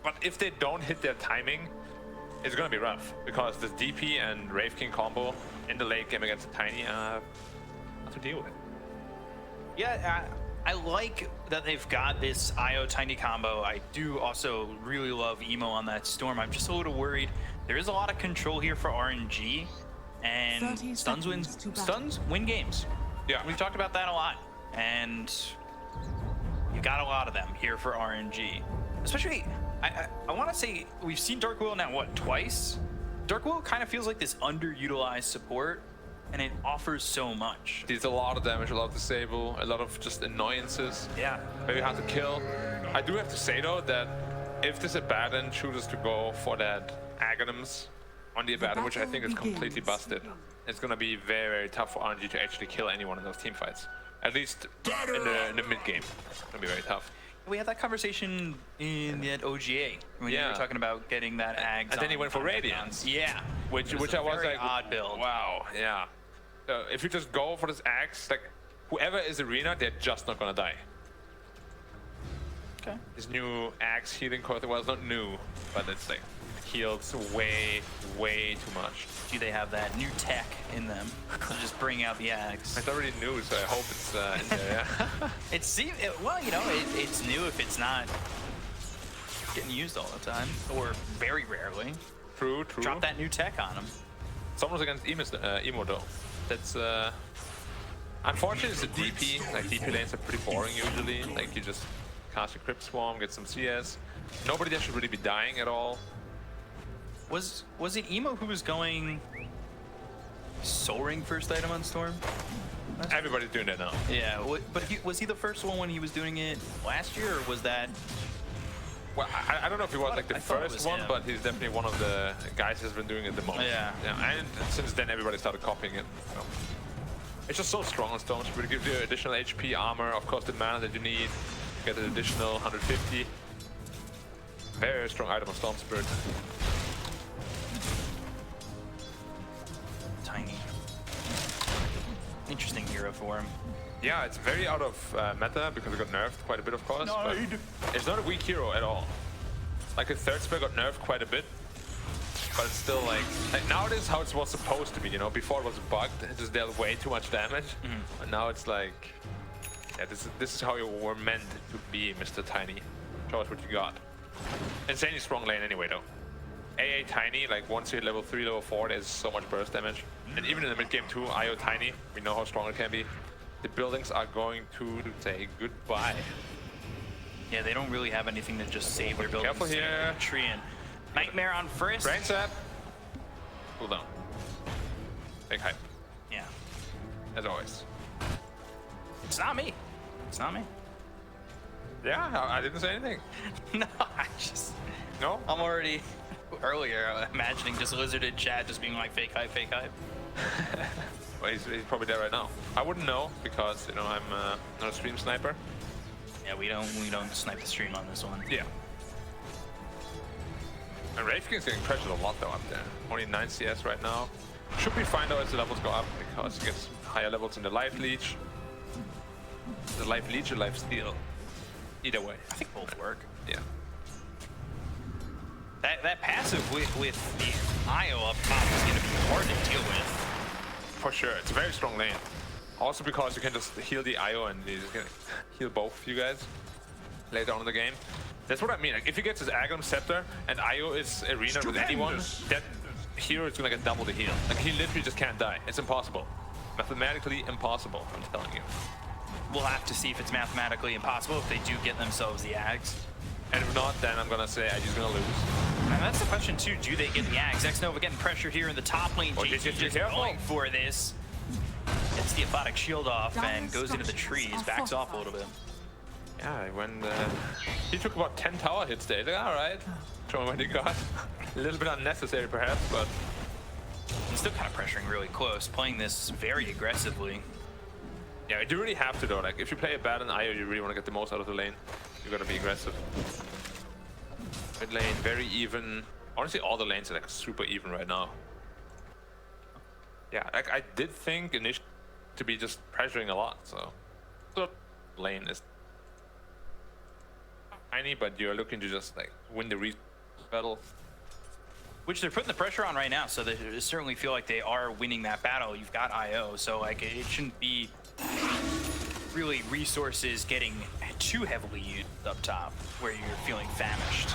But if they don't hit their timing, it's gonna be rough because this DP and Wraith King combo in the late game against Tiny have to deal with. Yeah, I like that they've got this IO Tiny combo. I do also really love Emo on that Storm. I'm just a little worried. There is a lot of control here for RNG, and stuns win games. Yeah, we've talked about that a lot, and you got a lot of them here for RNG. Especially, I want to say we've seen Dark Will now what, twice? Dark Will kind of feels like this underutilized support, and it offers so much. There's a lot of damage, a lot of disable, a lot of just annoyances. Yeah. Very hard to kill. I do have to say though that if this Abaddon chooses to go for that Aghanims on the Abaddon, which I think is completely busted, it's gonna be very, very tough for RNG to actually kill anyone in those team fights. At least in the mid game, it's gonna be very tough. We had that conversation in that OGA when you were talking about getting that Ags. And then he went for Radiance. Yeah. Which I was like, odd build. Wow, yeah. If you just go for this Axe, like whoever is arena, they're just not gonna die. Okay. This new Axe healing course, well, it's not new, but it's like heals way, way too much. Do they have that new tech in them to just bring out the Axe? It's already new, so I hope it's in there, yeah. Well, you know, it's new if it's not getting used all the time, or very rarely. True, true. Drop that new tech on them. Someone's against Emo though. That's unfortunately it's a DP. Like DP lanes are pretty boring usually. Like you just cast your Crypt Swarm, get some CS. Nobody there should really be dying at all. Was it Emo who was going Soul Ring first item on Storm? Everybody's doing that now. Yeah, but was he the first one when he was doing it last year, or was that? Well, I don't know if he was like the first one, but he's definitely one of the guys who's been doing it the most. Yeah. And since then, everybody started copying it. So. It's just so strong on Storm Spirit. It gives you additional HP, armor, of course, the mana that you need. You get an additional 150. Very strong item on Storm Spirit. Tiny. Interesting hero for him. Yeah, it's very out of meta because it got nerfed quite a bit, of course. But it's not a weak hero at all. Like the third spell got nerfed quite a bit, but it's still like now it is how it was supposed to be. You know, before it was bugged, it just dealt way too much damage. But now it's like, yeah, this is how you were meant to be, Mr. Tiny. Show us what you got. Insanely strong lane anyway, though. AA Tiny, like once you hit level 3, level 4, there's so much burst damage. And even in the mid game too, IO Tiny, we know how strong it can be. The buildings are going to say goodbye. Yeah, they don't really have anything to just save their buildings. Careful here. Tree and Nightmare on Frisk. Brain Sap. Cool down. Big hype. Yeah. As always. It's not me. It's not me. Yeah, I didn't say anything. No, I just... No? I'm already... Earlier, imagining just Lizard in chat just being like, fake hype, fake hype. Well, he's probably there right now. I wouldn't know because, you know, I'm not a stream sniper. Yeah, we don't snipe the stream on this one. Yeah. And Wraith King's getting pressured a lot though up there. Only 9 CS right now. Should be fine though as the levels go up because he gets higher levels in the Life Leech. The Life Leech or Life Steal. Either way. I think both work. Yeah. That passive with the IO up top is going to be hard to deal with. For sure, it's a very strong lane. Also because you can just heal the IO and he's gonna heal both of you guys later on in the game. That's what I mean. Like if he gets his Aghanim Scepter and IO is arena with anyone, that hero is gonna get double the heal. Like he literally just can't die. It's impossible. Mathematically impossible, I'm telling you. We'll have to see if it's mathematically impossible if they do get themselves the Ags. And if not, then I'm gonna say IG's gonna lose. And that's the question too, do they get the Ags? X-Nova getting pressure here in the top lane. Oh, JC just going for this. Gets the Aphotic Shield off and goes into the trees, backs off a little bit. Yeah, when he took about 10 tower hits there. Like, alright, show him what he got. A little bit unnecessary perhaps, but... He's still kind of pressuring really close, playing this very aggressively. Yeah, you do really have to though. Like if you play a bad in IO, you really want to get the most out of the lane. You gotta be aggressive. Mid lane, very even. Honestly, all the lanes are like super even right now. Yeah, like I did think initially to be just pressuring a lot, so lane is tiny, but you're looking to just like win the battle. Which they're putting the pressure on right now, so they certainly feel like they are winning that battle. You've got IO, so like it shouldn't be really resources getting too heavily used up top where you're feeling famished.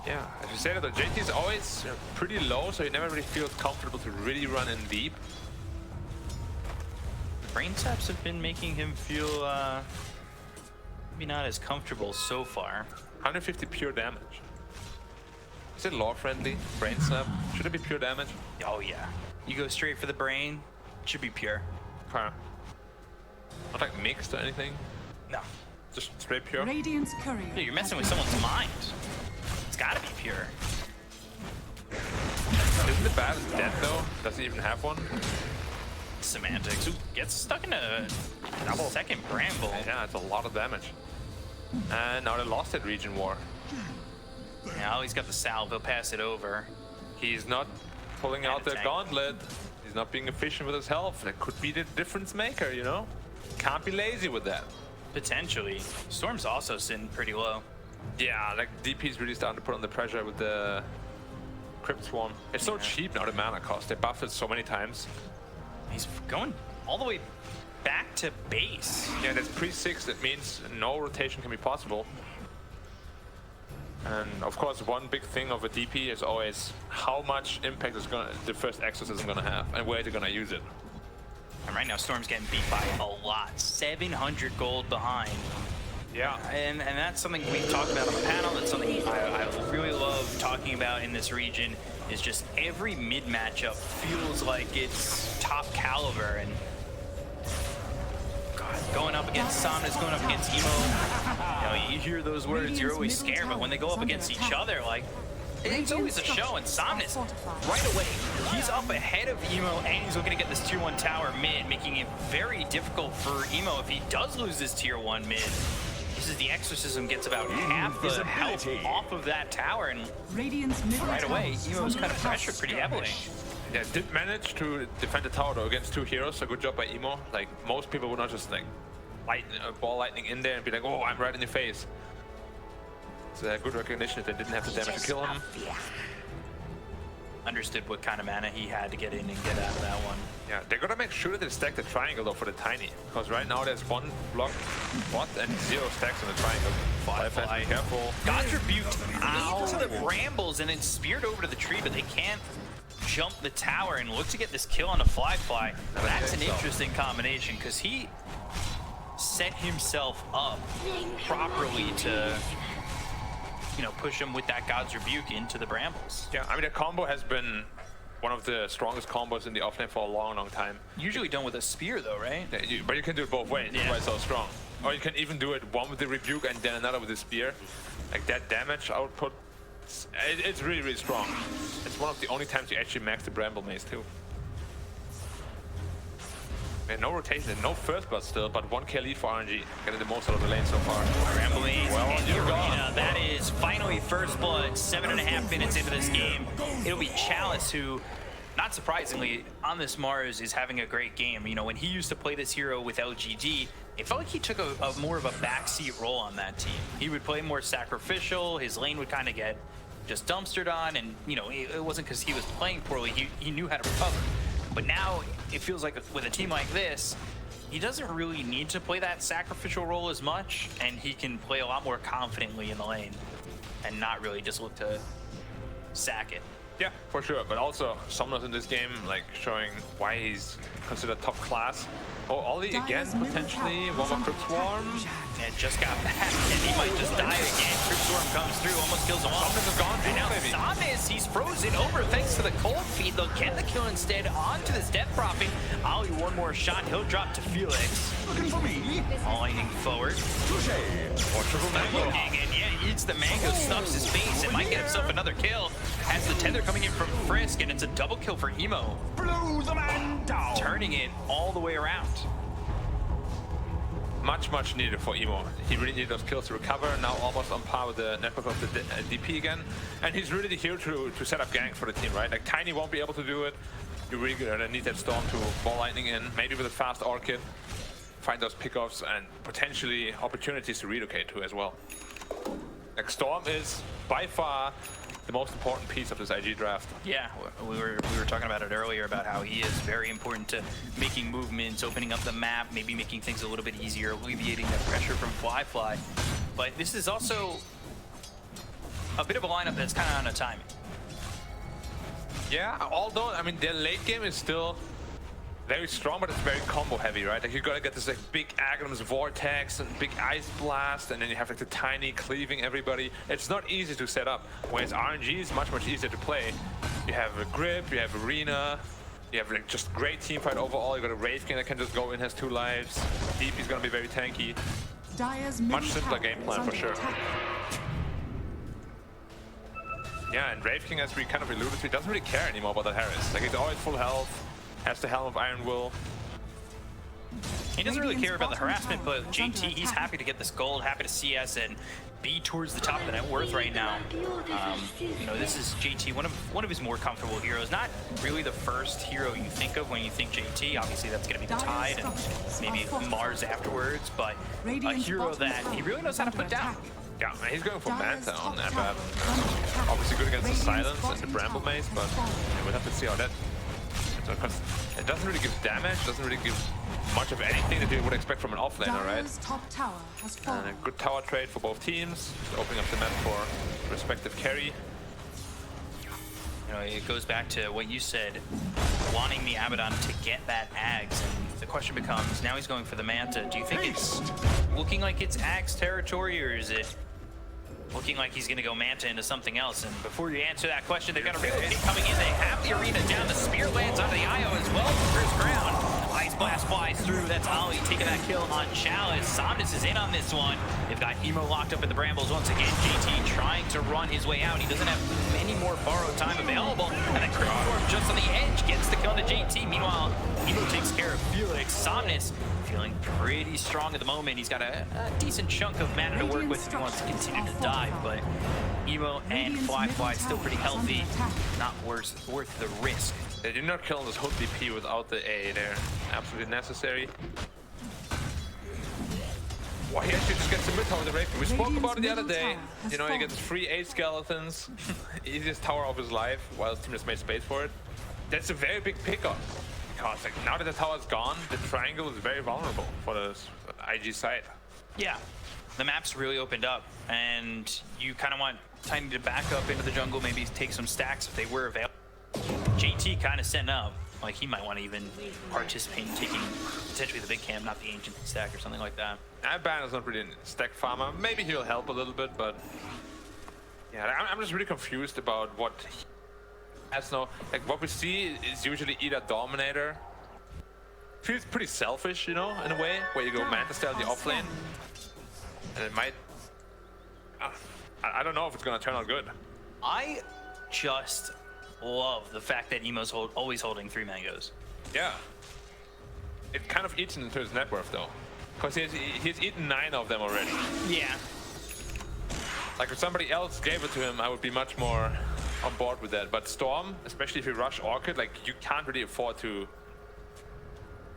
Yeah, as you said, the JT is always pretty low, so you never really feel comfortable to really run in deep. The brain saps have been making him feel maybe not as comfortable so far. 150 pure damage. Is it lore friendly? Brain sap? Should it be pure damage? Oh yeah. You go straight for the brain, it should be pure. Okay. Not like mixed or anything? No. Just straight pure? Radiant's courier. Yeah, you're messing with someone's mind. It's gotta be pure. Isn't the bat dead though? Does he even have one? Semantics. Who gets stuck in a second bramble. Yeah, it's a lot of damage. And now they lost that region war. Now he's got the salve, he'll pass it over. He's not pulling out the gauntlet. He's not being efficient with his health. That could be the difference maker, you know? Can't be lazy with that. Potentially. Storm's also sitting pretty low. Yeah, like DP's really starting to put on the pressure with the Crypt Swarm. It's so cheap now, the mana cost. They buffed it so many times. He's going all the way back to base. Yeah, that's pre-6. That means no rotation can be possible. And of course, one big thing of a DP is always how much impact is the first exorcism gonna have, and where they're gonna use it. And right now, Storm's getting beat by a lot. 700 gold behind. Yeah. And that's something we've talked about on the panel. That's something I really love talking about in this region. Is just every mid matchup feels like it's top caliber, and going up against Somnus, going up against Emo, you know, you hear those words, you're always scared, but when they go up against each other, like, it's always a show. And Somnus, right away, he's up ahead of Emo, and he's looking to get this tier 1 tower mid, making it very difficult for Emo if he does lose this tier 1 mid. This is the exorcism gets about half the health off of that tower, and right away, Emo's kind of pressured pretty heavily. Yeah, did manage to defend the tower though against 2 heroes, so good job by Emo. Like, most people would not just like ball lightning in there and be like, oh, I'm right in your face. It's a good recognition that they didn't have the damage to kill him. Understood what kind of mana he had to get in and get out of that one. Yeah, they gotta make sure that they stack the triangle though for the tiny, because right now there's 1 block, and 0 stacks on the triangle. Firefly, careful. Got rebuked into the brambles and then speared over to the tree, but they can't jump the tower and look to get this kill on a fly. That's an interesting combination, because he set himself up properly to, you know, push him with that God's Rebuke into the brambles. Yeah, I mean, the combo has been one of the strongest combos in the offlane for a long time. Usually done with a spear though, right? Yeah, but you can do it both ways, that's why it's so strong. Or you can even do it one with the Rebuke and then another with the spear. Like, that damage output, it's really, really strong. It's one of the only times you actually max the Bramble Mace too. Man, no rotation, no first blood still, but 1k lead for RNG. Getting the most out of the lane so far. Bramble Mace well, and the arena. That is finally first blood, 7.5 minutes into this game. It'll be Chalice who, not surprisingly, on this Mars is having a great game. You know, when he used to play this hero with LGD, it felt like he took a more of a backseat role on that team. He would play more sacrificial, his lane would kind of get just dumpstered on, and you know, it wasn't because he was playing poorly, he knew how to recover. But now it feels like with a team like this, he doesn't really need to play that sacrificial role as much, and he can play a lot more confidently in the lane and not really just look to sack it. Yeah, for sure. But also, Somnus in this game, like, showing why he's considered top class. Oh, Ollie again, potentially. One more Crypt Swarm. And just got back, and he might just die again. Crypt Swarm comes through, almost kills him off. Somnus is gone, And now baby. Somnus, he's frozen over thanks to the cold feed. They'll get the kill instead onto this Death Prophet. Ollie, one more shot, he'll drop to Felix. Looking for me? Lightning forward. Or triple mango. Looking, and yeah, eats the mango, stuffs his face, and might get himself another kill. Has the tether coming in from Frisk, and it's a double kill for Emo. Blow the man down. Turning it all the way around. Much needed for Emo. He really needed those kills to recover. Now almost on par with the network of the DP again. And he's really the hero to set up ganks for the team, right? Like, Tiny won't be able to do it. You're really gonna need that Storm to ball lightning in. Maybe with a fast Orchid. Find those pickoffs and potentially opportunities to relocate to as well. Like Storm is by far the most important piece of this IG draft. Yeah, we were talking about it earlier about how he is very important to making movements, opening up the map, maybe making things a little bit easier, alleviating the pressure from Fly. But this is also a bit of a lineup that's kind of on a timing. Yeah, although, I mean, their late game is still very strong, but it's very combo heavy, right? Like you gotta get this like big Aghanim's Vortex and big Ice Blast, and then you have like the tiny cleaving everybody. It's not easy to set up, whereas RNG is much easier to play. You have a Grip, you have Arena, you have like just great team fight overall. You got a Wraith King that can just go in, has 2 lives. DP is gonna be very tanky. Much simpler game plan for sure. Yeah, and Wraith King, as we kind of alluded to, doesn't really care anymore about that Harris. Like he's always full health. Has the Helm of Iron Will. He doesn't really care about the harassment, but JT, he's happy to get this gold, happy to see us and be towards the top of the net worth right now. You know, this is JT, one of his more comfortable heroes. Not really the first hero you think of when you think JT. Obviously, that's going to be the Tide and maybe Mars afterwards, but a hero that he really knows how to put down. Yeah, and he's going for Manta on that, but obviously good against the Silence and the Bramble Maze, but yeah, we'll have to see how that. Because it doesn't really give damage, doesn't really give much of anything that you would expect from an offlaner, right? And a good tower trade for both teams, just opening up the map for respective carry. You know, it goes back to what you said, wanting the Abaddon to get that Ags, and the question becomes, now he's going for the Manta. Do you think it's looking like it's Ags territory, or is it looking like he's going to go Manta into something else? And before you answer that question, they've got a real hit coming in. They have the Arena down. The Spear lands onto the IO as well for first ground. Ice Blast flies through. That's Ollie taking that kill on Chalice. Somnus is in on this one. They've got Emo locked up in the Brambles once again. JT trying to run his way out. He doesn't have any more borrowed time available. And then Crit Form just on the edge gets the kill to JT. Meanwhile, Emo takes care of Felix. Somnus feeling pretty strong at the moment. He's got a decent chunk of mana to work with if he wants to continue to dive, but Emo and Fly still pretty healthy. Not worth the risk. They did not kill this whole DP without the A there. Absolutely necessary. Well, he actually just gets the mid tower with the Wraith. We spoke about it the other day. You know, he gets free 8 skeletons. Easiest tower of his life, while his team just made space for it. That's a very big pickup. Because like, now that the tower's gone, the triangle is very vulnerable for the IG side. Yeah, the map's really opened up, and you kind of want Tiny to back up into the jungle, maybe take some stacks if they were available. JT kind of setting up, like he might want to even participate in taking potentially the big camp, not the ancient stack or something like that. Banner's not really a stack farmer. Maybe he'll help a little bit, but yeah, I'm just really confused about what he has no. Like what we see is usually either Dominator. Feels pretty selfish, you know, in a way, where you go Manta style in the offlane, and it might. I don't know if it's gonna turn out good. I just love the fact that Emo's always holding 3 mangoes. Yeah. It kind of eats into his net worth though. Because he's eaten 9 of them already. Yeah. Like if somebody else gave it to him, I would be much more on board with that. But Storm, especially if you rush Orchid, like you can't really afford to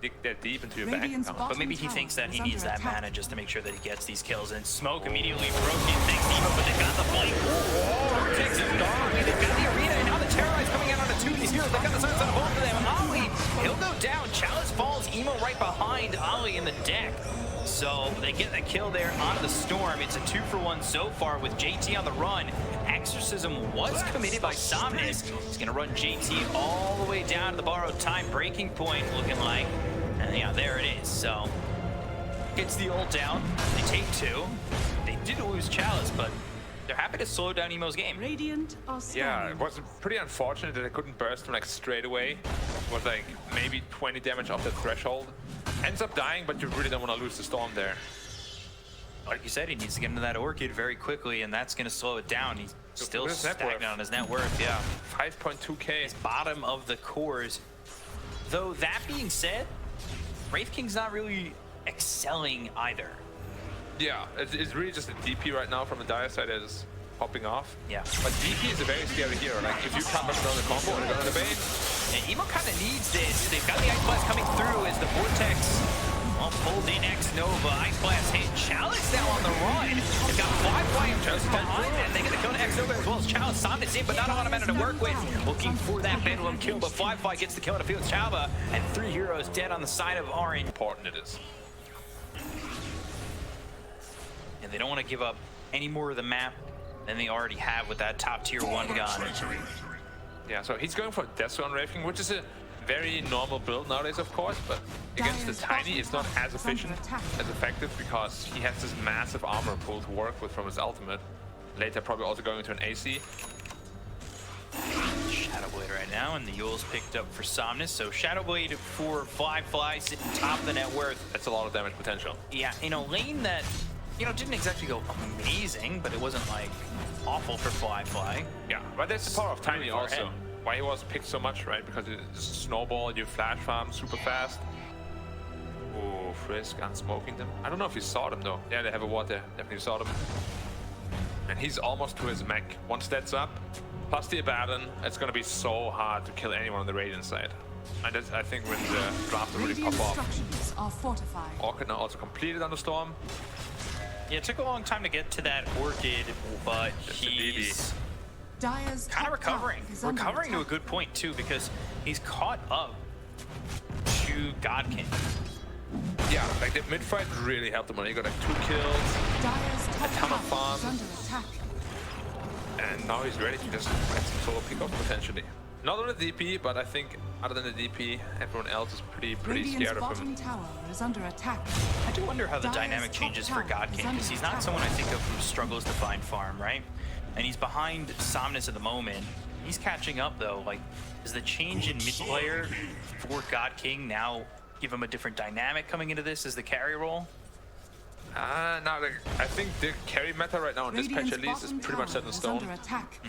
dig that deep into your bank account. But maybe he thinks that he needs that mana just to make sure that he gets these kills. And Smoke immediately broken. Thanks to Emo, but they've got the blink. Vortex is gone. They've got the Arena, and now the Terrorize coming out on a 2 here. They've got the Suns on both of them. Ollie, he'll go down. Chalice falls. Emo right behind Ollie in the deck. So they get the kill there on the Storm. It's a 2-for-1 so far with JT on the run. Exorcism was committed by Somnus. He's going to run JT all the way down to the borrowed time breaking point, looking like, and yeah, there it is. So gets the ult down. They take 2. They did lose Chalice, but they're happy to slow down Emo's game. Yeah, it was pretty unfortunate that I couldn't burst him like straight away. It was like maybe 20 damage off the threshold. Ends up dying, but you really don't want to lose the Storm there. Like you said, he needs to get into that Orchid very quickly, and that's going to slow it down. He's still stagnant on his net worth, yeah. 5.2k. He's bottom of the cores. Though, that being said, Wraith King's not really excelling either. Yeah, it's really just a DP right now from the Dire side that is popping off. Yeah. But DP is a very scary hero. Like, if you come up with another combo and go to the base. And Emo kind of needs this. They've got the Ice Blast coming through as the Vortex Well, pulled in X-Nova. Ice Blast hit. Chalice now on the run. They've got 5 flames behind them. They're going to kill X-Nova as well as Chalice. Somnus in, but not a lot of mana to work with. Looking for that Pendulum kill, but Fly gets the kill in the field. Chalba and 3 heroes dead on the side of RNG. Important it is. And they don't want to give up any more of the map than they already have with that top tier 1 gun. Yeah, so he's going for Death Zone Raving, which is a very normal build nowadays, of course, but against the Tiny, it's not as efficient, as effective, because he has this massive armor pool to work with from his ultimate. Later, probably also going into an AC. Shadowblade right now, and the Yule's picked up for Somnus. So Shadowblade for Fly sitting top of the net worth. That's a lot of damage potential. Yeah, in a lane that, you know, didn't exactly go amazing, but it wasn't like awful for Fly. Yeah, but that's the power of Tiny also. Why he was picked so much, right? Because it's snowball, you flash farm super fast. Oh, Frisk unsmoking them. I don't know if you saw them though. Yeah, they have a ward there. Definitely saw them. And he's almost to his mech. Once that's up, plus the Abaddon, it's gonna be so hard to kill anyone on the Radiant side. And that's, I think, when the draft will really pop off. Are fortified. Orchid now also completed on the Storm. Yeah, it took a long time to get to that Orchid, but he's kind of recovering to a good point too, because he's caught up to God King. Yeah, like the mid fight really helped him when he got like 2 kills, a ton of farm, and now he's ready to just get some solo pickup potentially. Not on the DP, but I think other than the DP, everyone else is pretty scared of him. Tower is under attack. I do wonder how the dynamic changes for God King, because he's not someone I think of who struggles to find farm, right? And he's behind Somnus at the moment. He's catching up though. Like, does the change in mid player for God King now give him a different dynamic coming into this as the carry role? No, I think the carry meta right now in this patch at least is pretty much set in stone.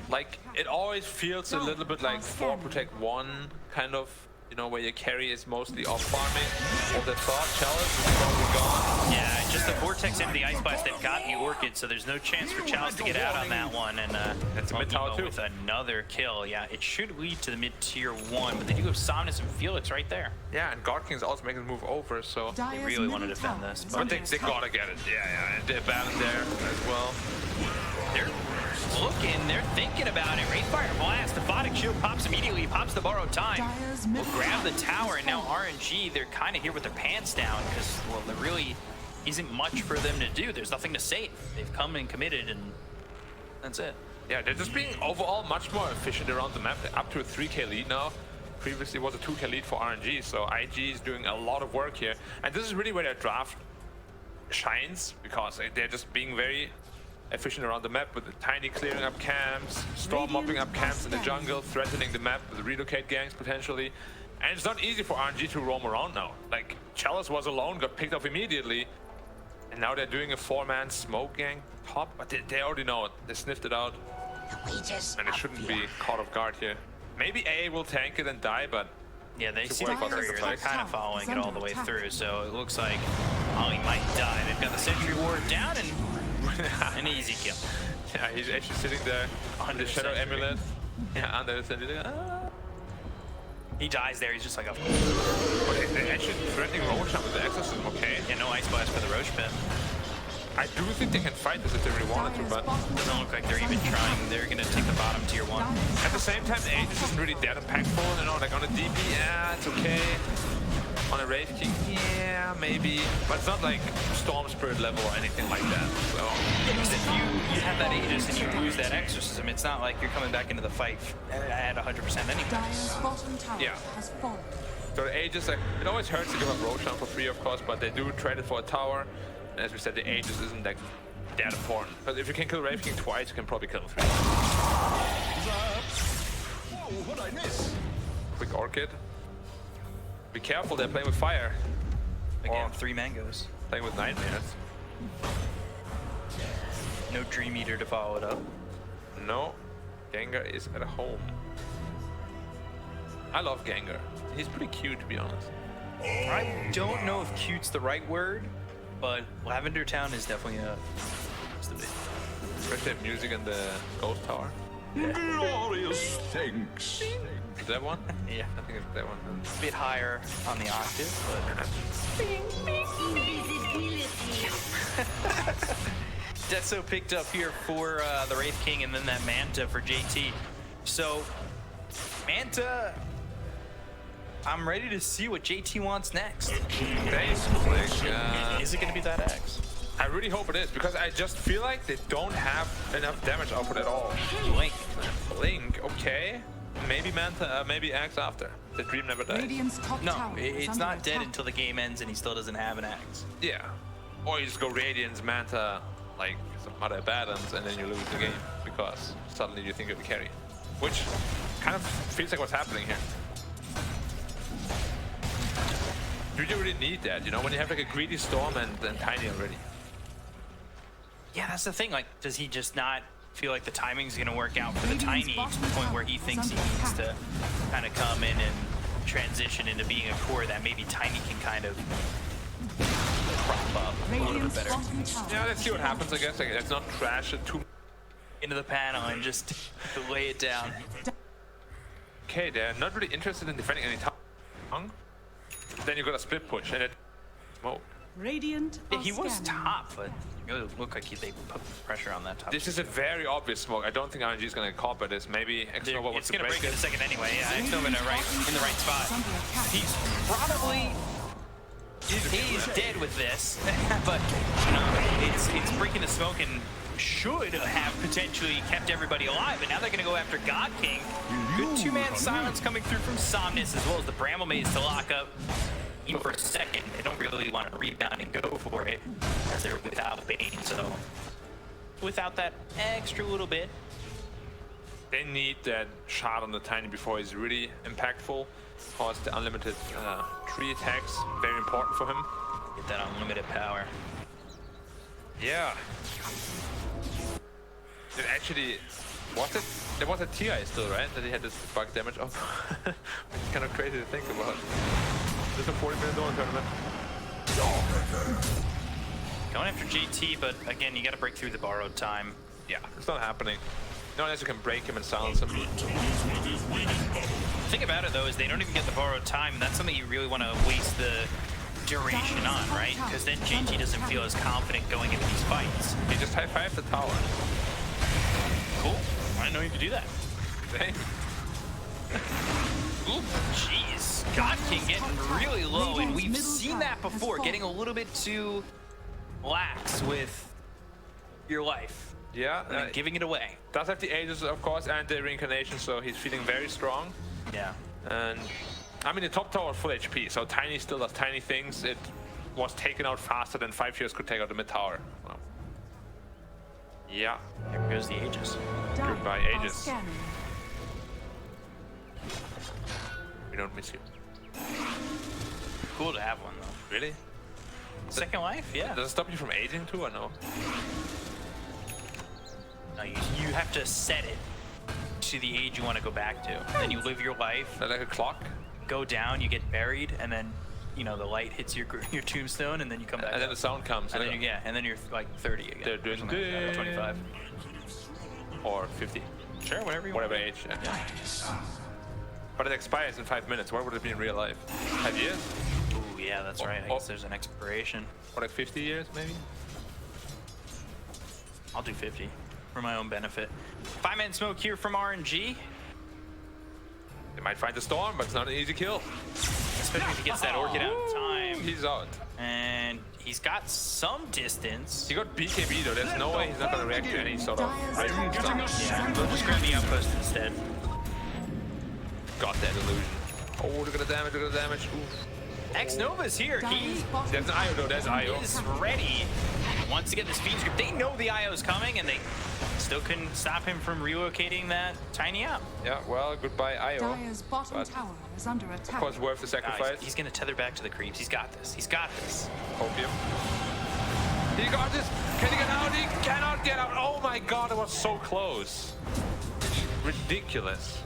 Like, it always feels a little bit like 4 Protect 1 kind of, you know, where your carry is mostly off farming. All the thought Chalice is probably gone. Yeah, just the Vortex into the Ice Blast. They've got the Orchid, so there's no chance for Chalice to get out on that one. And that's a mid tower too. With another kill. Yeah, it should lead to the mid tier 1, but they do have Somnus and Felix right there. Yeah, and God King's also making the move over, so they really want to defend this. But they gotta get it. Yeah, and they're balanced there as well. They're looking, they're thinking about it. Wraithfire Blast, the Photic Shield pops immediately, pops the borrowed time. Will grab the tower, and now RNG, they're kind of here with their pants down, because, well, there really isn't much for them to do. There's nothing to save. They've come and committed, and that's it. Yeah, they're just being overall much more efficient around the map. They're up to a 3k lead now. Previously it was a 2k lead for RNG, so IG is doing a lot of work here. And this is really where their draft shines, because they're just being very efficient around the map, with the Tiny clearing up camps, Storm mopping up camps in the jungle, threatening the map with relocate gangs potentially. And it's not easy for RNG to roam around now. Like, Chalice was alone, got picked off immediately, and now they're doing a 4-man smoke gang top, but they already know it. They sniffed it out, and they shouldn't be caught off guard here. Maybe A will tank it and die, but yeah, they see the courier. They're kind of following it all the way through, so it looks like he might die. They've got the sentry ward down, and an easy kill. Yeah, he's actually sitting there under the Shadow Amulet. Yeah, under the sentry. He dies there, he's just like a... But they're actually threatening Roshan with the Exorcism, okay? Yeah, no Ice Blast for the Roche Pit. I do think they can fight this if they really wanted to, but... Doesn't look like they're even trying. They're gonna take the bottom tier 1. At the same time, the Aegis isn't really that impactful, you know, like on a DP, yeah, it's okay. On a Wraith King, yeah, maybe. But it's not like Storm Spirit level or anything like that, so... Because if you have that Aegis and you lose that Exorcism, it's not like you're coming back into the fight at 100% anyway. Yeah. So the Aegis, like, it always hurts to give up Roshan for free, of course, but they do trade it for a tower. And as we said, the Aegis isn't like that important. But if you can kill Wraith King twice, you can probably kill 3. Oh, what I miss? Quick Orchid. Be careful, they're playing with fire. Again, 3 mangoes. Playing with nightmares. No Dream Eater to follow it up. No, Gengar is at home. I love Gengar. He's pretty cute, to be honest. I don't know if cute's the right word, but Lavender Town is definitely a... Especially have music in the Ghost Tower. Glorious thanks. Is that one? Yeah. I think it's that one. A bit higher on the octave, but Deso picked up here for the Wraith King, and then that Manta for JT. So Manta, I'm ready to see what JT wants next. Is it going to be that Axe? I really hope it is, because I just feel like they don't have enough damage output at all. Blink. Blink, okay. Maybe Manta, maybe Axe after. The dream never dies. Radiant's top No, tower is it's under not dead attack. until the game ends and he still doesn't have an Axe. Yeah. Or you just go Radiance, Manta, like some other balance, and then you lose the game because suddenly you think you're the carry. Which kind of feels like what's happening here. Do you really need that, you know, when you have like a greedy Storm and Tiny already? Yeah, that's the thing. Like, does he just not feel like the timing's going to work out for the Tiny to the point where he thinks he needs to kind of come in and transition into being a core that maybe Tiny can kind of prop up a little bit better? Yeah, let's see what happens, I guess. Like, let's not trash it too Into the panel and just lay it down. Okay, they're not really interested in defending any tongue. Then you got a split push and it smoke. Radiant Yeah, are he was scanning. top, but it really looked like they put pressure on that top. This is a very obvious smoke. I don't think RNG is going to call by this. Maybe Xnova wants It's to going to break break in a it. second anyway. Yeah, it's still in the right spot. Under attack. He's probably he's dead with this, but it's breaking the smoke and should have potentially kept everybody alive. But now they're going to go after God King. Good two-man silence coming through from Somnus, as well as the Bramble Maze to lock up. Even for a second, they don't really want to rebound and go for it as they're without Bane. So without that extra little bit, They need that shot on the Tiny before he's really impactful. Cause the unlimited 3 attacks, very important for him. get that unlimited power. Yeah. It actually was it. There was a TI still, right? That he had this bug damage. Oh, it's kind of crazy to think about. Just a 40-minute Dawn tournament. Going after GT, but again, you got to break through the borrowed time. Yeah, it's not happening. Not unless you can break him and silence him. The thing about it though is they don't even get the borrowed time, and that's something you really want to waste the duration on, right? Because then JT doesn't feel as confident going into these fights. He just high-fived the tower. Cool. I didn't know you could do that. Dang. Ooh, jeez. God King getting really low, and we've seen that before, getting a little bit too lax with your life. Yeah, And then giving it away. does have the Aegis, of course, and the reincarnation, so he's feeling very strong. Yeah. And I mean, the top tower is full HP, so Tiny still does tiny things. It was taken out faster than 5 years could take out the mid tower. Well, yeah, There goes the Aegis. Goodbye, Dire are Aegis. scanning. we don't miss you. Cool to have one though. Really? Second life, yeah. Does it stop you from aging too, or no? No, you have to set it to the age you want to go back to. Then you live your life, Is that like a clock? go down, you get buried, and then you know the light hits your tombstone, and then you come back. And then up. the sound comes. And then and then you're like 30 again. They're doing or something like that, or 25. Or 50. Sure, whatever you Whatever want. age. Yeah. But it expires in 5 minutes. What would it be in real life? 5 years? Ooh, yeah, that's right. I guess there's an expiration. Or like 50 years, maybe? I'll do 50 for my own benefit. 5-man smoke here from RNG. They might find the storm, but it's not an easy kill. Especially if he gets that Orchid out in time. He's out. And he's got some distance. He got BKB though. There's no way he's not gonna react to any sort of Dire's top tower is Yeah, under they'll just grab the outpost instead. got that illusion. Oh, look at the damage, look at the damage. Oof. X-Nova's here. He Dire's bottom There's an IO though, there's IO. is ready. Wants to get this Fiend Script. They know the IO's coming, and they still couldn't stop him from relocating that Tiny out. Yeah, well, goodbye IO. Dire's bottom But tower is under of attack. course, worth the sacrifice. He's going to tether back to the creeps. He's got this. He's got this. Opium. He got this. Can he get out? He cannot get out. Oh my god, it was so close. Ridiculous.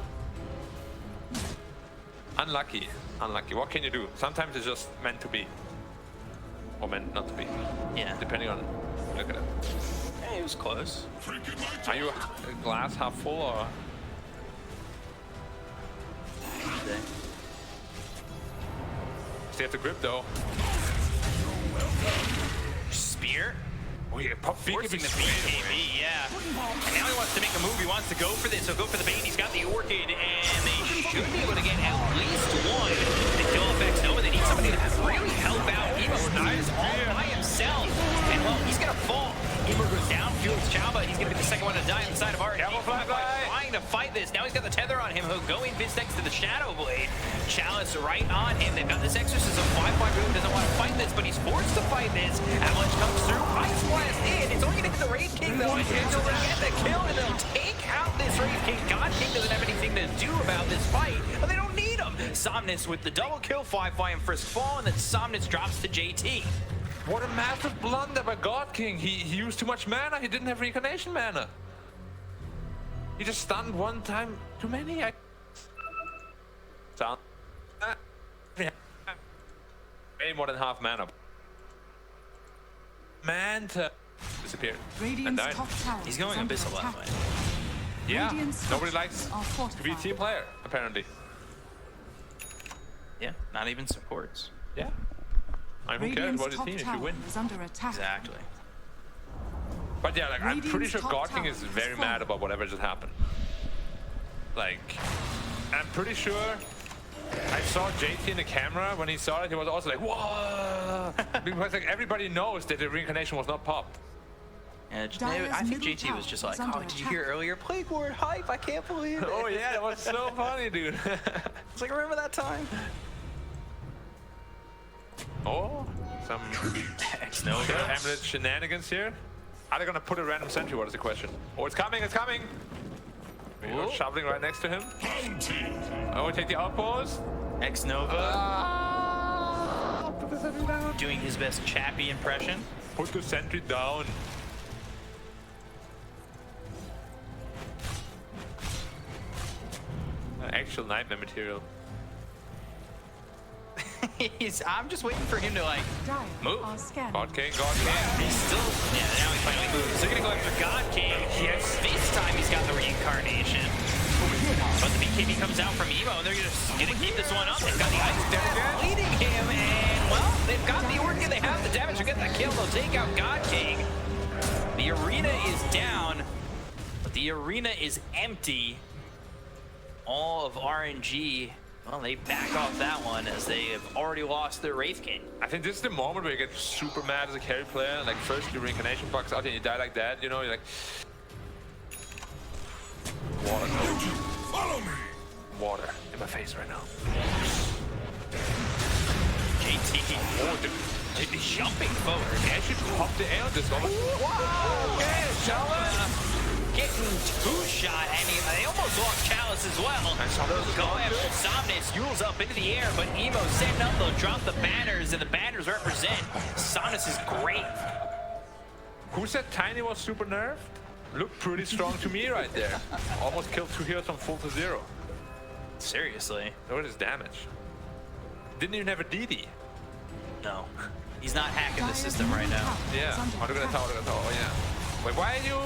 Unlucky. Unlucky. What can you do? Sometimes it's just meant to be. Or meant not to be. Yeah. Depending on... Look at it. Hey, was close. Are you a glass half full or? Stay at the grip though. Spear. Oh yeah, pop Forcing the BKB, yeah. And now he wants to make a move. He wants to go for this. He'll go for the bait. He's got the Orchid, and they should be able to get at least one. The kill effects Nova. They need somebody to really help out. Emo is all by himself. And well, he's gonna fall. Emo goes down, fuels Chaba. He's gonna be the second one to die on the side of RNG. Trying to fight this. Now he's got the tether on him. He'll go in fist next to the Shadow Blade. Chalice right on him. They've got this Exorcism. 5-5 really doesn't want to fight this, but he's forced to fight this. Avalanche comes through. Ice Blast in. It's only gonna get the Wraith King though. And they'll get the kill, and they'll take out this Wraith King. God King doesn't have anything to do about this fight, but they don't need him. Somnus with the double kill. 5-5 and Frisk fall, and then Somnus drops to JT. What a massive blunder by God King. He used too much mana. He didn't have reincarnation mana. He just stunned one time too many. Sound. Way more than half mana. Manta disappeared and Radiant's died. top tower He's going is under Abyssal attack. left lane. Yeah, Radiant's nobody structures likes are to be a fortified. team player, apparently. Yeah, not even supports. Yeah. I don't care Radiant's about his top team if you tower win. is under attack. Exactly. But yeah, like, I'm pretty Radiant's sure top God King tower is is very falling. mad about whatever just happened. Like, I'm pretty sure I saw JT in the camera when he saw it. He was also like, "Whoa!" Because like everybody knows that the reincarnation was not popped. And Dyer's I think middle JT was tower just like, is under "Oh, did you attack." hear earlier? Plague Ward hype! I can't believe it." Oh yeah, that was so funny, dude. It's like, remember that time? Oh, some X-Nova. amulet shenanigans here. Are they gonna put a random sentry? What is the question? Oh, it's coming! It's coming! Ooh. Shoveling right next to him. Oh, we take the outpost. X-Nova Put the sentry down. doing his best Chappie impression. Put the sentry down. Actual nightmare material. I'm just waiting for him to like Dire move. are scanning. God King, God King. He's still, yeah, now he finally moves. They're gonna go after God King. Yes. This time he's got the reincarnation. But the BKB comes out from Emo, and they're just gonna keep this one up. They've got the Ice Death leading him, and well, they've got the Orchid, they have the damage to get that kill. They'll take out God King. The arena is down, but the arena is empty. All of RNG, well, they back off that one as they have already lost their Wraith King. I think this is the moment where you get super mad as a carry player. Like, first your reincarnation bugs out and you die like that, you know? You're like... Water. Follow me. Water in my face right now. JT, Oh, dude. he's jumping forward. He actually popped the air on this one. Wow! Okay, Chalice getting two-shot, and they almost lost Chalice as well. Those go after Somnus, Yule's up into the air, but Emo setting up, they'll drop the banners, and the banners represent Somnus' grave. Who said Tiny was super nerfed? Looked pretty strong to me right there. Almost killed 2 heroes from full to 0. Seriously? Look at his damage. Didn't even have a DD. No. He's not hacking the system right now. Yeah. Oh, look at the tower, look at the tower. Oh, yeah. Wait, why are you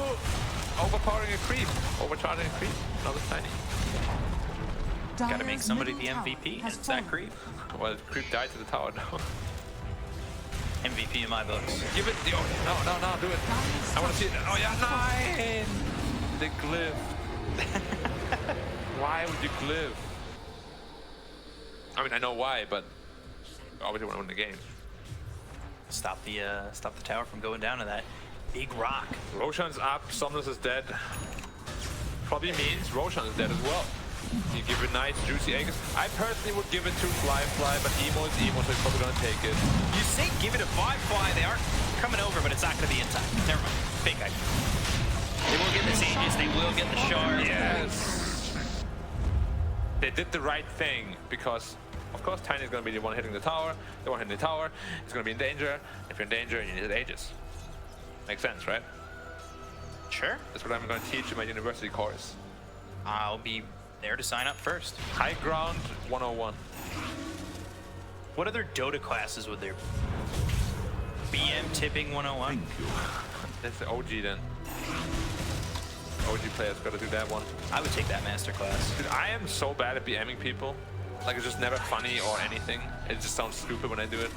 overpowering a creep? Overcharging a creep? Another Tiny. Gotta make somebody the MVP, and it's that creep. Well, the creep died to the tower now. MVP in my books. Give it the... Oh, no, do it. I want to see it. Oh, yeah, 9! The glyph. Why would you glyph? I mean, I know why, but obviously want to win the game. Stop the tower from going down to that big rock. Roshan's up, Somnus is dead. Probably means Roshan is dead as well. You give it nice, juicy eggs. I personally would give it to Fly, but Emo is Emo, so he's probably gonna take it. You say give it a 5-Fly, they are coming over, but it's not gonna be in time. Never mind. Fake idea. They will get the Aegis, they will get the Shard. Yes! They did the right thing, because of course Tiny is gonna be the one hitting the tower. The one hitting the tower is gonna be in danger. If you're in danger, you need Aegis. Makes sense, right? Sure. That's what I'm gonna teach in my university course. I'll be there to sign up first. High ground 101. What other Dota classes would there be? BM tipping 101? That's the OG then. OG players gotta do that one. I would take that masterclass. Dude, I am so bad at BMing people. Like, it's just never funny or anything. It just sounds stupid when I do it.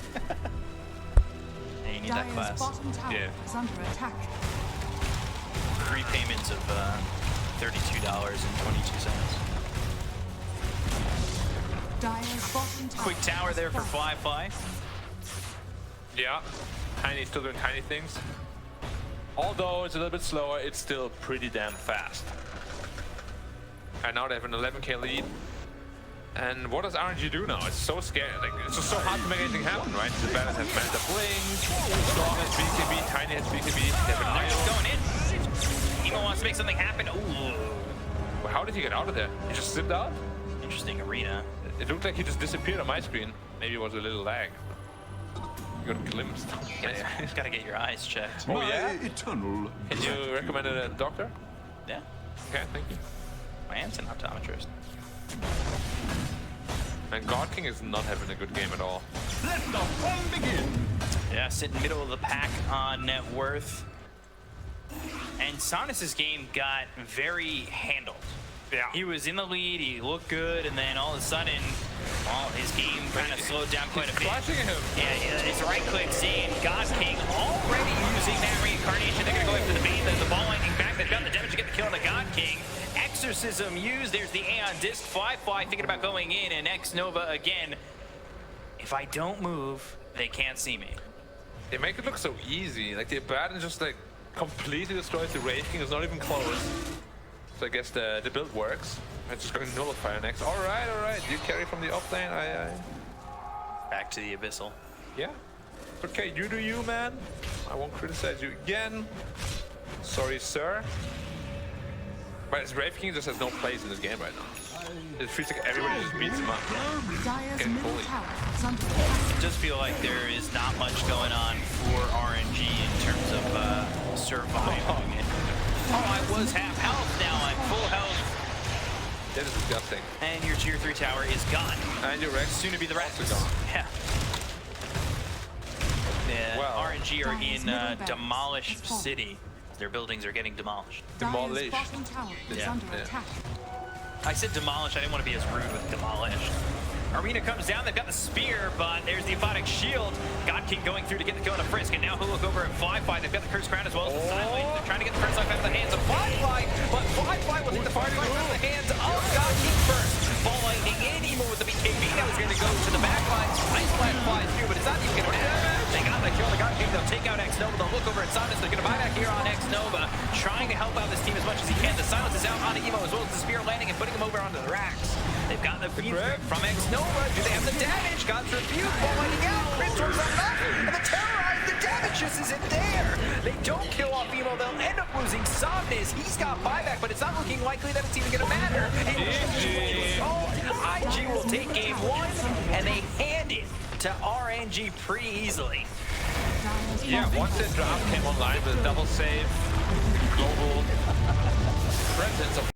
And you need that Dire's class. bottom tower Yeah. is under attack. 3 payments of $32.22. Dire's bottom tower. Quick tower is there for falling. Fly. Yeah, Tiny still doing tiny things. Although it's a little bit slower, it's still pretty damn fast. And now they have an 11k lead. And what does RNG do now? It's so scary. Like, it's just so hard to make anything happen, right? The balance has Manta Blink, Storm has BKB, Tiny has BKB. They have an They're just Idol. going in. Emo wants to make something happen. Ooh. Well, how did he get out of there? He just zipped out? Interesting arena. It looked like he just disappeared on my screen. Maybe it was a little lag. You got glimpsed. You gotta get your eyes checked. Oh, My yeah? eternal. Can you recommend a doctor? Yeah. Okay, thank you. My aunt's an optometrist. And God King is not having a good game at all. Let the fun begin. Yeah, sitting middle of the pack on net worth. And Saunus's game got very handled. Yeah. He was in the lead, he looked good, and then all of a sudden, well, his game kind of slowed down quite a bit. Flashing him. Yeah, his right click seeing God King already using that reincarnation. They're gonna go after the bait. There's the ball lightning back. They've got the damage to get the kill on the God King. Exorcism used. There's the Aeon Disc. Fly thinking about going in, and X Nova again. If I don't move, they can't see me. They make it look so easy. Like the Abaddon just like completely destroys the Wraith King. It's not even close. So I guess the build works. It's just going to nullify next. All right. You carry from the offlane. Back to the Abyssal. Yeah. Okay, you do you, man. I won't criticize you again. Sorry, sir. But his Wraith King just has no place in this game right now. It feels like everybody just beats him up. Dire's Getting middle bullied. tower is under attack. It does feel like there is not much going on for RNG in terms of surviving. Oh, I was half health, now I'm full health. That is disgusting. And your tier 3 tower is gone. And your Rex Soon to be the Rex. also gone. Yeah. Yeah, Well, RNG are Dire's in middle barracks Demolished is falling. City. Their buildings are getting demolished. Dire's Demolished. bottom tower is Yeah, under yeah. attack. I said demolished, I didn't want to be as rude with demolished. Arena comes down, they've got the spear, but there's the Aphotic Shield. God King going through to get the kill on a Frisk, and now he'll look over at Fly. They've got the Curse Crown as well as the Silent. They're trying to get the Curse Life out of the hands of Fly, but Fly will take the Fire Life out of the hands of God King first. Ball lightning in, Emo with the BKB, now he's going to go to the back line. Ice Flash flies through, but it's not even going to matter. They got the kill on the God King, they'll take out X Nova, they'll look over at Silence, they're going to buy back here on X Nova, trying to help out this team as much as he can. The Silence is out on Emo as well as the spear landing and putting him over onto the racks. They've got the feed from X Nova. Do they have the damage? God's rebuke. Ball lighting out. Chris turns on up. And the terrorize. The damage just isn't there. They don't kill off Emo. They'll end up losing Somnus. He's got buyback, but it's not looking likely that it's even going to matter. IG will take game 1, and they hand it to RNG pretty easily. Dire's Yeah, bottom once that draft came online with a double save, global presence of